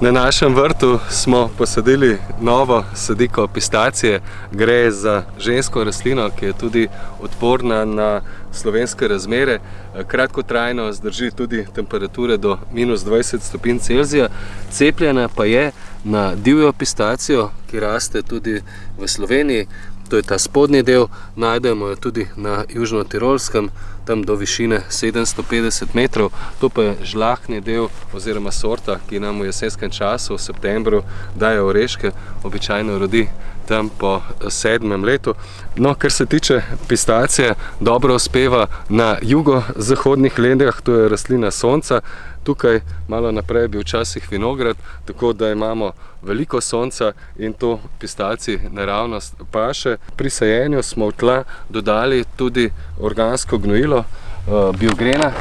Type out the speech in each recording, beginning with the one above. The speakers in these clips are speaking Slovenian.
Na našem vrtu smo posadili novo sadiko pistacije. Gre za žensko rastlino, ki je tudi odporna na slovenske razmere. Kratkotrajno zdrži tudi temperature do -20 stopinj Celzija. Cepljena pa je na divjo pistacijo, ki raste tudi v Sloveniji. To je ta spodnji del, najdemo jo tudi na Južno-Tirolskem, tam do višine 750 metrov. To pa je žlahtni del oziroma sorta, ki nam v jesenskem času, v septembru, daje oreške, običajno rodi tam po 7. letu. No, kar se tiče pistacije, dobro uspeva na jugozahodnih ledeh, to je rastlina sonca. Tukaj malo naprej je bil včasih vinograd, tako da imamo veliko sonca in to pistaciji naravnost paše. Pri sajenju smo v tla dodali tudi organsko gnojilo biogrena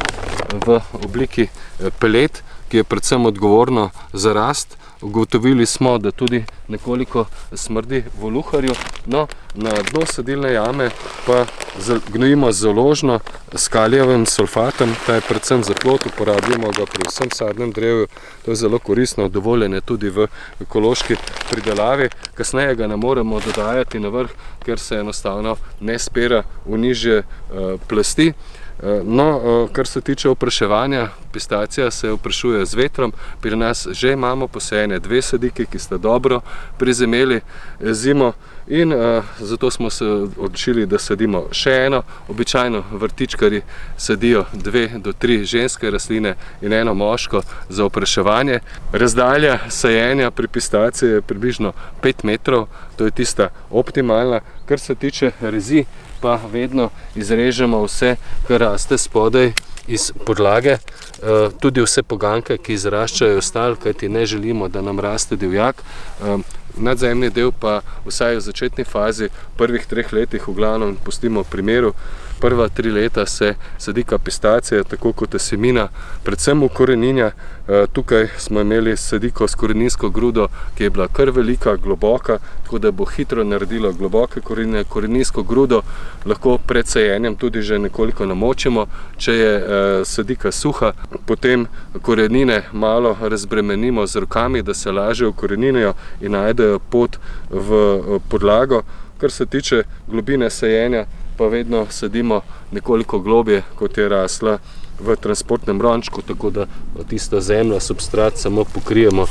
v obliki pelet, ki je predvsem odgovorno za rast. Ugotovili smo, da tudi nekoliko smrdi v luharju. No, na dno sadilne jame pa gnojimo založno s kalijevim sulfatom. Ta je predvsem za plod, uporabljamo ga pri vsem sadnem drevju. To je zelo koristno, dovoljen je tudi v ekološki pridelavi. Kasneje ga ne moremo dodajati na vrh, ker se enostavno ne spira v nižje plasti. No, kar se tiče opraševanja, pistacija se oprašuje z vetrom. Pri nas že imamo posejene 2 sadiki, ki sta dobro prizemeli zimo in zato smo se odločili, da sadimo še eno. Običajno vrtičkarji sadijo 2 do 3 ženske rastline in eno moško za opraševanje. Razdalja sajenja pri pistaciji je približno 5 metrov, to je tista optimalna. Kar se tiče rezi, pa vedno izrežemo vse, kar raste spodaj iz podlage, tudi vse poganke, ki izraščajo stal, kajti ne želimo, da nam raste divjak. Nadzemni del pa vsaj v začetni fazi, v prvih 3 letih v glavnem pustimo pri miru. Prva 3 leta se sadika pistacije, tako kot semina, predvsem ukoreninja. Tukaj smo imeli sadiko s koreninsko grudo, ki je bila kar velika, globoka, tako da bo hitro naredilo globoke korenine. Koreninsko grudo lahko pred sajenjem tudi že nekoliko namočimo, če je sadika suha. Potem korenine malo razbremenimo z rokami, da se lažje ukoreninijo in najdejo pot v podlago. Kar se tiče globine sajenja, pa vedno sadimo nekoliko globje, kot je rasla v transportnem rončku, tako da tisto zemljo, substrat samo pokrijemo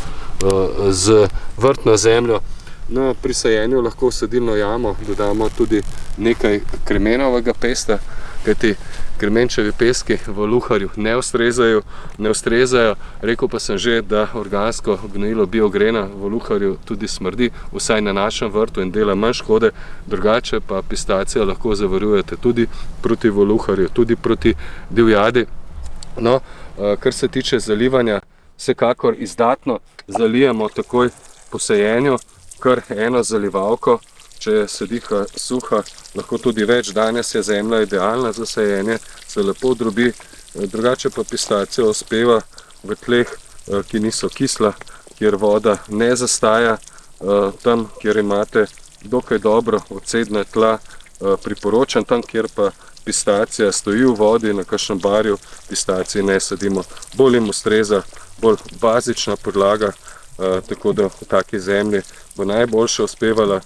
z vrtno zemljo. No, pri sajenju lahko v sadilno jamo dodamo tudi nekaj kremenovega pesta, kajti kremenčevi peski v luharju ne ustrezajo. Rekel pa sem že, da organsko gnojilo biogrena v luharju tudi smrdi, vsaj na našem vrtu, in dela manj škode. Drugače pa pistacijo lahko zavarujete tudi proti voluharju, tudi proti divjadi. No, kar se tiče zalivanja, vsekakor izdatno zalijemo takoj po sajenju, kar eno zalivalko. Če je sadika suha, lahko tudi več. Danes je zemlja idealna za sajenje, se lepo drobi. Drugače pa pistacija uspeva v tleh, ki niso kisla, kjer voda ne zastaja. Tam, kjer imate dokaj dobro odcedna tla, priporočam. Tam, kjer pa pistacija stoji v vodi na kakšnem barju, pistaciji ne sadimo. Bolj jim ustreza bolj bazična podlaga, tako da v taki zemlji bo najboljše uspevala.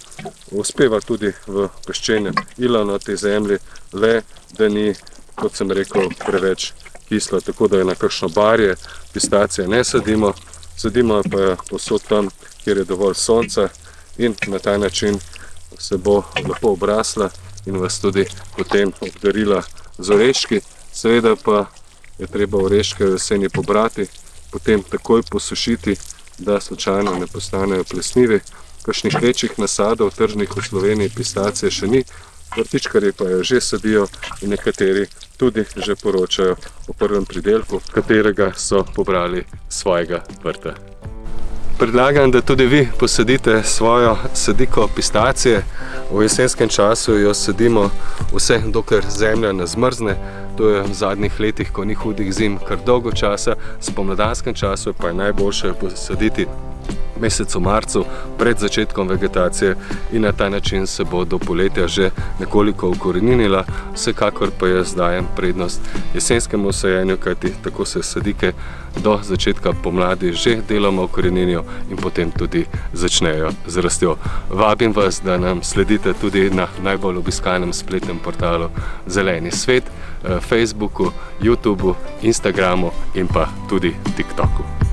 Uspeva tudi v peščenem ilanoti zemlji, le da ni, kot sem rekel, preveč kisla, tako da je na kakšno barje pistacije ne sadimo. Sadimo pa povsod tam, kjer je dovolj sonca, in na ta način se bo lepo obrasla in vas tudi potem obdarila z oreški. Seveda pa je treba oreške v jeseni pobrati, potem takoj posušiti, da slučajno ne postanejo plesnivi. Kakšnih večjih nasadov tržnih v Sloveniji pistacije še ni, vrtičkarji pa jo že sadijo in nekateri tudi že poročajo o prvem pridelku, katerega so pobrali svojega vrta. Predlagam, da tudi vi posadite svojo sadiko pistacije. V jesenskem času jo sadimo vse, dokler zemlja ne zmrzne. To je v zadnjih letih, ko ni hudih zim, kar dolgo časa. V spomladanskem času pa je najboljše posaditi mesecu marcu, pred začetkom vegetacije, in na ta način se bo do poletja že nekoliko ukoreninila. Vsekakor pa jaz dajem prednost jesenskemu sajenju, kajti tako se sadike do začetka pomladi že deloma ukoreninijo in potem tudi začnejo z rastjo. Vabim vas, da nam sledite tudi na najbolj obiskanem spletnem portalu Zeleni svet, Facebooku, YouTubeu, Instagramu in pa tudi TikToku.